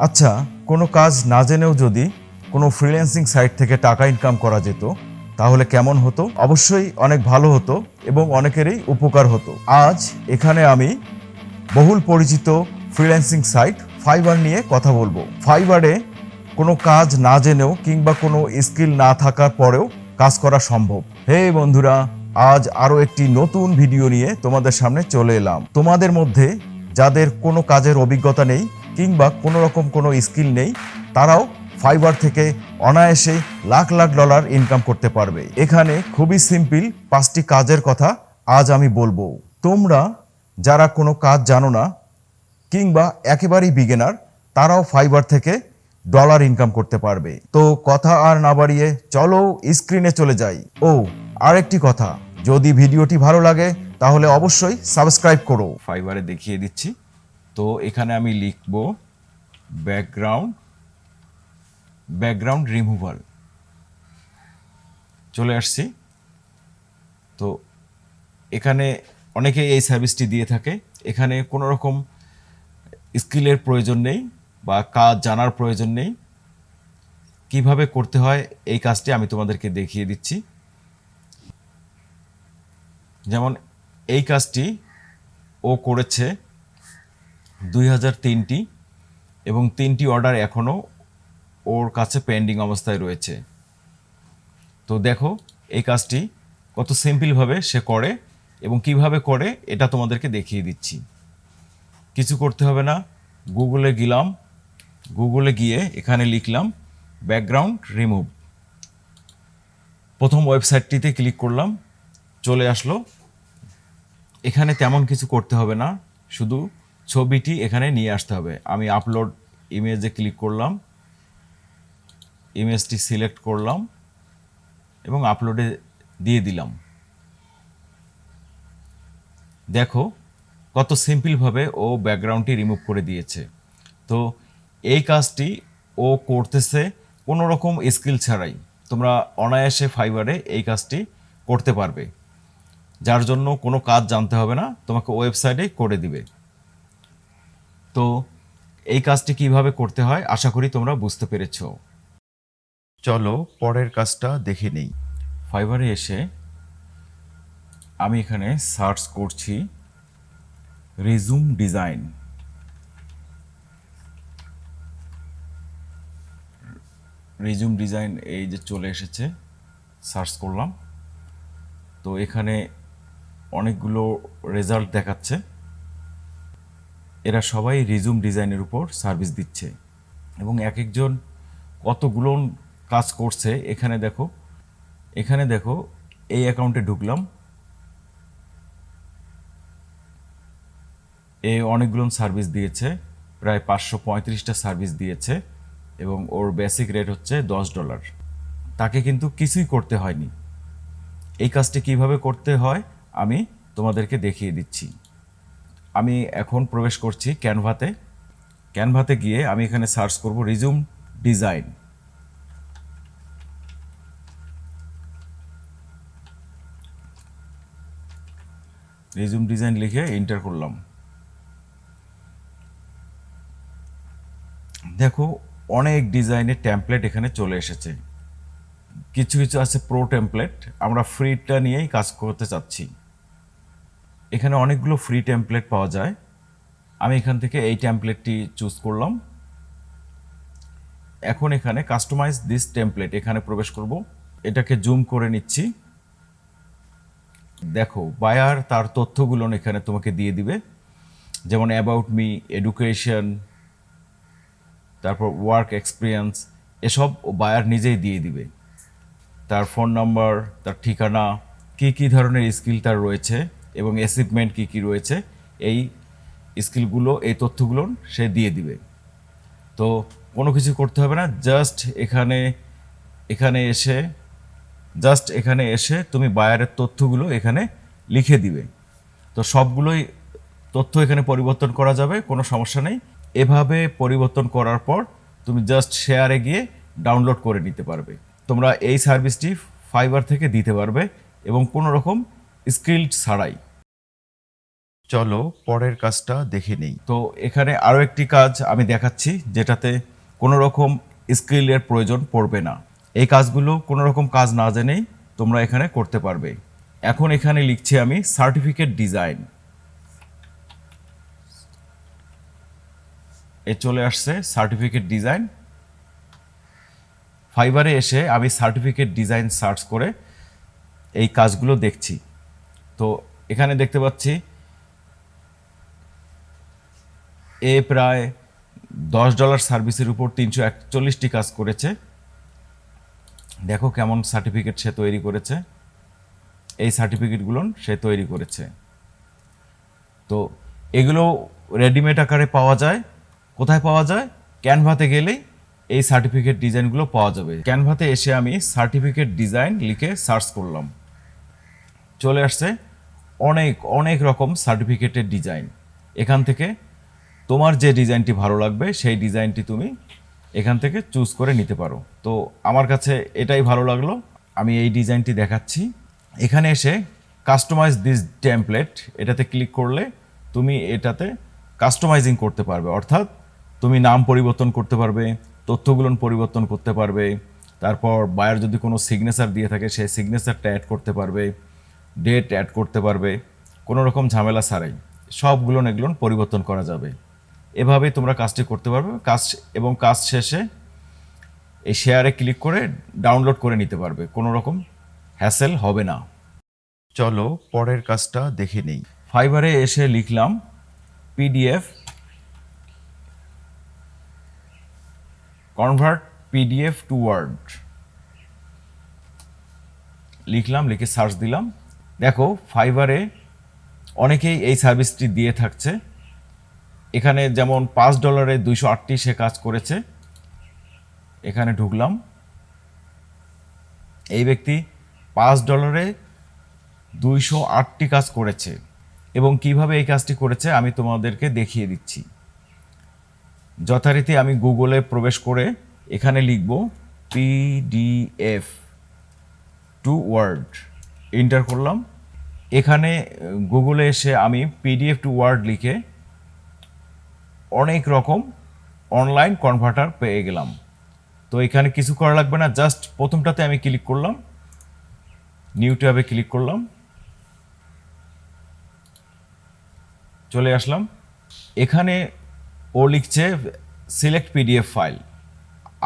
আচ্ছা, কোনো কাজ না জেনেও যদি কোনো ফ্রিল্যান্সিং সাইট থেকে টাকা ইনকাম করা যেত তাহলে কেমন হতো? অবশ্যই অনেক ভালো হতো এবং অনেকেরই উপকার হতো। আজ এখানে আমি বহুল পরিচিত ফ্রিল্যান্সিং সাইট ফাইবার নিয়ে কথা বলবো। ফাইবারে কোনো কাজ না জেনেও কিংবা কোনো স্কিল না থাকার পরেও কাজ করা সম্ভব। হে বন্ধুরা, আজ আরও একটি নতুন ভিডিও নিয়ে তোমাদের সামনে চলে এলাম। তোমাদের মধ্যে যাদের কোনো কাজের অভিজ্ঞতা নেই কিংবা কোনো রকম কোনো স্কিল নেই, তারাও ফাইবার থেকে অনায়াসে লাখ লাখ ডলার ইনকাম করতে পারবে। এখানে খুবই সিম্পল 5টি কাজের কথা আজ আমি বলবো। তোমরা যারা কোনো কাজ জানো না কিংবা একেবারেই বিগিনার, তারাও ফাইবার থেকে ডলার ইনকাম করতে পারবে। তো কথা আর না বাড়িয়ে চলো স্ক্রিনে চলে যাই। ও আরেকটি কথা, যদি ভিডিওটি ভালো লাগে তাহলে অবশ্যই সাবস্ক্রাইব করো। ফাইবারে দেখিয়ে দিচ্ছি। তো এখানে আমি লিখব ব্যাকগ্রাউন্ড রিমুভাল। চলে আসছি। তো এখানে অনেকে এই সার্ভিসটি দিয়ে থাকে। এখানে কোনো রকম স্কিলের প্রয়োজন নেই বা কাজ জানার প্রয়োজন নেই। কিভাবে করতে হয় এই কাজটি আমি তোমাদেরকে দেখিয়ে দিচ্ছি। যেমন এই কাজটি ও করেছে 2003টি এবং 3টি অর্ডার এখনও ওর কাছে পেন্ডিং অবস্থায় রয়েছে। তো দেখো এই কাজটি কত সিম্পলভাবে সে করে এবং কিভাবে করে এটা তোমাদেরকে দেখিয়ে দিচ্ছি। কিছু করতে হবে না, গুগলে গিয়ে এখানে লিখলাম ব্যাকগ্রাউন্ড রিমুভ। প্রথম ওয়েবসাইটটিতে ক্লিক করলাম, চলে আসলো। এখানে তেমন কিছু করতে হবে না, শুধু ছবিটি এখানে নিয়ে আসতে হবে। আমি আপলোড ইমেজে ক্লিক করলাম, ইমেজটি সিলেক্ট করলাম এবং আপলোডে দিয়ে দিলাম। দেখো কত সিম্পলভাবে ও ব্যাকগ্রাউন্ডটি রিমুভ করে দিয়েছে। তো এই কাজটি ও করতেছে কোনো রকম স্কিল ছাড়াই। তোমরা অনায়াসে ফাইবারে এই কাজটি করতে পারবে, যার জন্য কোনো কাজ জানতে হবে না, তোমাকে ওয়েবসাইটে করে দিবে। তো এই কাজটি কিভাবে করতে হয় আশা করি তোমরা বুঝতে পেরেছ। চলো পরের কাজটা দেখে নেই। ফাইবারে এসে আমি এখানে সার্চ করছি রিজুম ডিজাইন। রিজুম ডিজাইন এই যে চলে এসেছে, সার্চ করলাম। তো এখানে অনেকগুলো রেজাল্ট দেখাচ্ছে। এরা সবাই রিজুম ডিজাইনের উপর সার্ভিস দিচ্ছে এবং এক একজন কতগুলো কাজ করছে। এখানে দেখো এই অ্যাকাউন্টে ঢুকলাম, অনেকগুলো সার্ভিস দিয়েছে, প্রায় 535টা সার্ভিস দিয়েছে এবং ওর বেসিক রেট হচ্ছে $10। তাকে কিন্তু কিছুই করতে হয়নি। এই কাজটি কিভাবে করতে হয় আমি তোমাদেরকে দেখিয়ে দিচ্ছি। আমি এখন প্রবেশ করছি ক্যানভাতে গিয়ে আমি এখানে সার্চ করব রিজুম ডিজাইন। রিজুম ডিজাইন লিখে এন্টার করলাম। দেখো অনেক ডিজাইনের টেমপ্লেট এখানে চলে এসেছে। কিছু কিছু আছে প্রো টেমপ্লেট, আমরা ফ্রিটা নিয়েই কাজ করতে চাচ্ছি। এখানে অনেকগুলো ফ্রি টেমপ্লেট পাওয়া যায়। আমি এখান থেকে এই টেমপ্লেটটি চুজ করলাম। এখন এখানে কাস্টমাইজ দিস টেমপ্লেট এখানে প্রবেশ করব। এটাকে জুম করে নিচ্ছি। দেখো বায়ার তার তথ্যগুলো এখানে তোমাকে দিয়ে দিবে, যেমন অ্যাবাউট মি, এডুকেশন, তারপর ওয়ার্ক এক্সপিরিয়েন্স, এসব বায়ার নিজেই দিয়ে দিবে। তার ফোন নাম্বার, তার ঠিকানা, কী ধরনের স্কিল তার রয়েছে এবং অ্যাচিভমেন্ট কী রয়েছে, এই স্কিলগুলো এই তথ্যগুলো সে দিয়ে দিবে। তো কোনো কিছু করতে হবে না, জাস্ট এখানে এসে তুমি বায়ারের তথ্যগুলো এখানে লিখে দিবে। তো সবগুলোই তথ্য এখানে পরিবর্তন করা যাবে, কোনো সমস্যা নেই। এভাবে পরিবর্তন করার পর তুমি জাস্ট শেয়ারে গিয়ে ডাউনলোড করে নিতে পারবে। তোমরা এই সার্ভিসটি ফাইবার থেকে দিতে পারবে এবং কোনো রকম স্কিল ছাড়াই। চলো পরের কাজটা দেখে নেই। তো এখানে আরও একটি কাজ আমি দেখাচ্ছি যেটাতে কোনো রকম স্কিলের প্রয়োজন পড়বে না। এই কাজগুলো কোনো রকম কাজ না জেনেই তোমরা এখানে করতে পারবে। এখন এখানে লিখছি আমি সার্টিফিকেট ডিজাইন। এ চলে আসছে সার্টিফিকেট ডিজাইন। ফাইবারে এসে আমি সার্টিফিকেট ডিজাইন সার্চ করে এই কাজগুলো দেখছি। তো এখানে দেখতে পাচ্ছি প্রায় $10 সার্ভিসের উপর 341টি কাজ করেছে। দেখো কেমন সার্টিফিকেট সে তৈরি করেছে। এই সার্টিফিকেটগুলো সে তৈরি করেছে। তো এগুলো রেডিমেড আকারে পাওয়া যায়। কোথায় পাওয়া যায়? ক্যানভাতে গেলেই এই সার্টিফিকেট ডিজাইনগুলো পাওয়া যাবে। ক্যানভাতে এসে আমি সার্টিফিকেট ডিজাইন লিখে সার্চ করলাম। চলে আসছে অনেক অনেক রকম সার্টিফিকেটের ডিজাইন। এখান থেকে তোমার যে ডিজাইনটি ভালো লাগবে সেই ডিজাইনটি তুমি এখান থেকে চুজ করে নিতে পারো। তো আমার কাছে এটাই ভালো লাগলো, আমি এই ডিজাইনটি দেখাচ্ছি। এখানে এসে কাস্টমাইজ দিস টেমপ্লেট এটাতে ক্লিক করলে তুমি এটাতে কাস্টমাইজিং করতে পারবে। অর্থাৎ তুমি নাম পরিবর্তন করতে পারবে, তথ্যগুলো পরিবর্তন করতে পারবে, তারপর বায়ার যদি কোনো সিগনেচার দিয়ে থাকে সেই সিগনেচারটা অ্যাড করতে পারবে, ডেট অ্যাড করতে পারবে, কোনো রকম ঝামেলা ছাড়াই সবগুলো এগুলো পরিবর্তন করা যাবে। এভাবেই তোমরা কাজটি করতে পারবে। কাজ শেষে এই শেয়ারে ক্লিক করে ডাউনলোড করে নিতে পারবে, কোনো রকম হ্যাসেল হবে না। চলো পরের কাজটা দেখে নেই। ফাইবারে এসে লিখলাম PDF convert PDF to word লিখলাম, লিখে সার্চ দিলাম। দেখো ফাইবারে অনেকেই এই সার্ভিসটি দিয়ে থাকছে। এখানে যেমন $5 208টি সে কাজ করেছে। এখানে ঢুকলাম, এই ব্যক্তি $5 208টি কাজ করেছে এবং কিভাবে এই কাজটি করেছে আমি তোমাদেরকে দেখিয়ে দিচ্ছি। যথারীতি আমি গুগলে প্রবেশ করে এখানে লিখব পিডিএফ টু ওয়ার্ড, এন্টার করলাম। এখানে গুগলে এসে আমি পিডিএফ টু ওয়ার্ড লিখে অনেক রকম অনলাইন কনভার্টার পেয়ে গেলাম। তো এখানে কিছু করা লাগবে না, জাস্ট প্রথমটাতে আমি ক্লিক করলাম, নিউ ট্যাবে ক্লিক করলাম, চলে আসলাম। এখানে ও লিখছে সিলেক্ট পিডিএফ ফাইল।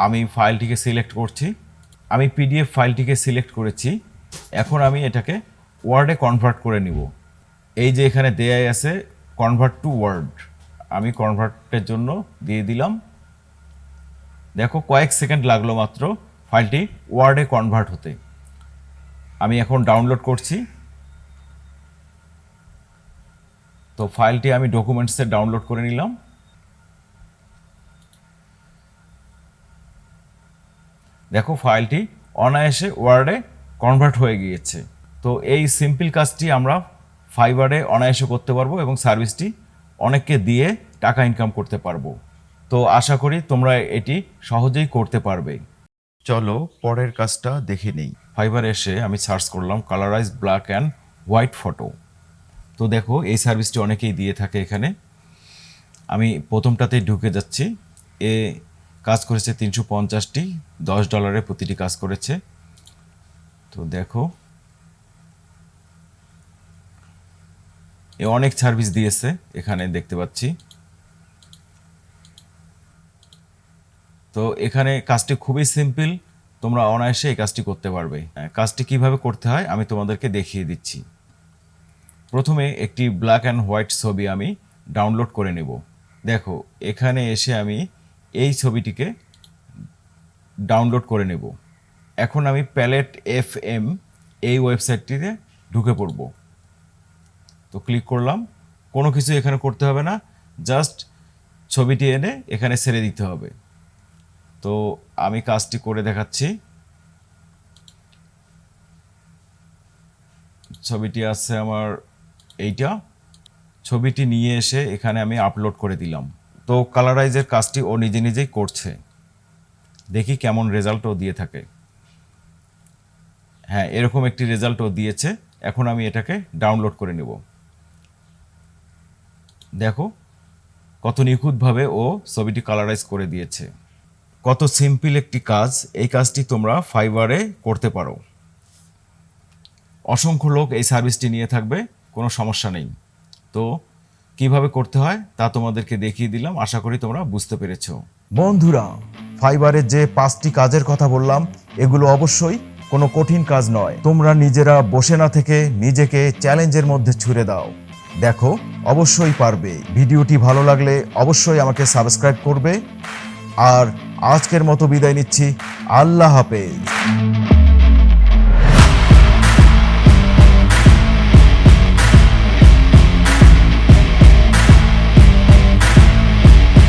আমি ফাইলটিকে সিলেক্ট করছি। আমি পিডিএফ ফাইলটিকে সিলেক্ট করেছি। এখন আমি এটাকে ওয়ার্ডে কনভার্ট করে নিব। এই যে এখানে দেয়াই আছে কনভার্ট টু ওয়ার্ড, আমি কনভার্টের জন্য দিয়ে দিলাম। দেখো কয়েক সেকেন্ড লাগলো মাত্র ফাইলটি ওয়ার্ডে কনভার্ট হতে। আমি এখন ডাউনলোড করছি। তো ফাইলটি আমি ডকুমেন্টসে ডাউনলোড করে নিলাম। দেখো ফাইলটি অনায়াসে ওয়ার্ডে কনভার্ট হয়ে গিয়েছে। তো এই সিম্পল কাজটি আমরা ফাইবারে অনায়াসে করতে পারবো এবং সার্ভিসটি অনেককে দিয়ে টাকা ইনকাম করতে পারবো। তো আশা করি তোমরা এটি সহজেই করতে পারবে। চলো পরের কাজটা দেখে নেই। ফাইবার এসে আমি সার্চ করলাম colourise black and white photo. তো দেখো এই সার্ভিসটি অনেকেই দিয়ে থাকে এখানে। আমি প্রথমটাতেই ঢুকে যাচ্ছি। এ কাজ করেছে 350টি, $10 প্রতিটি কাজ করেছে। তো দেখো এ অনেক সার্ভিস দিয়েছে এখানে দেখতে পাচ্ছি। তো এখানে কাজটি খুবই সিম্পল, তোমরা অনায়াসে এই কাজটি করতে পারবে। কাজটি কিভাবে করতে হয় আমি তোমাদেরকে দেখিয়ে দিচ্ছি। প্রথমে একটি ব্ল্যাক অ্যান্ড হোয়াইট ছবি আমি ডাউনলোড করে নেব। দেখো এখানে এসে আমি এই ছবিটিকে ডাউনলোড করে নেব। এখন আমি প্যালেট FM এই ওয়েবসাইটটিতে ঢুকে পড়ব। তো ক্লিক করলাম। কোনো কিছু এখানে করতে হবে না, জাস্ট ছবিটি এনে এখানে ছেড়ে দিতে হবে। তো আমি কাজটি করে দেখাচ্ছি। ছবিটি আছে আমার এইটা। ছবিটি নিয়ে এসে এখানে আমি আপলোড করে দিলাম। তো কালারাইজের কাজটি ও নিজে নিজেই করছে, দেখি কেমন রেজাল্ট ও দিয়ে থাকে। হ্যাঁ, এরকম একটি রেজাল্ট ও দিয়েছে। এখন আমি এটাকে ডাউনলোড করে নেব। দেখো কত নিখুঁতভাবে ও ছবিটি কালারাইজ করে দিয়েছে। কত সিম্পল একটি কাজ, এই কাজটি তোমরা ফাইবারে করতে পারো। অসংখ্য লোক এই সার্ভিসটি নিয়ে থাকবে, কোনো সমস্যা নেই। তো কিভাবে করতে হয় তা তোমাদেরকে দেখিয়ে দিলাম, আশা করি তোমরা বুঝতে পেরেছো। বন্ধুরা, ফাইবারের যে 5টি কাজের কথা বললাম, এগুলো অবশ্যই কোনো কঠিন কাজ নয়। তোমরা নিজেরা বসে না থেকে নিজেকে চ্যালেঞ্জের মধ্যে ছুড়ে দাও, দেখো অবশ্যই পারবে। ভিডিওটি ভালো লাগলে অবশ্যই আমাকে সাবস্ক্রাইব করবে। আর আজকের মতো বিদায় নিচ্ছি, আল্লাহ হাফেজ।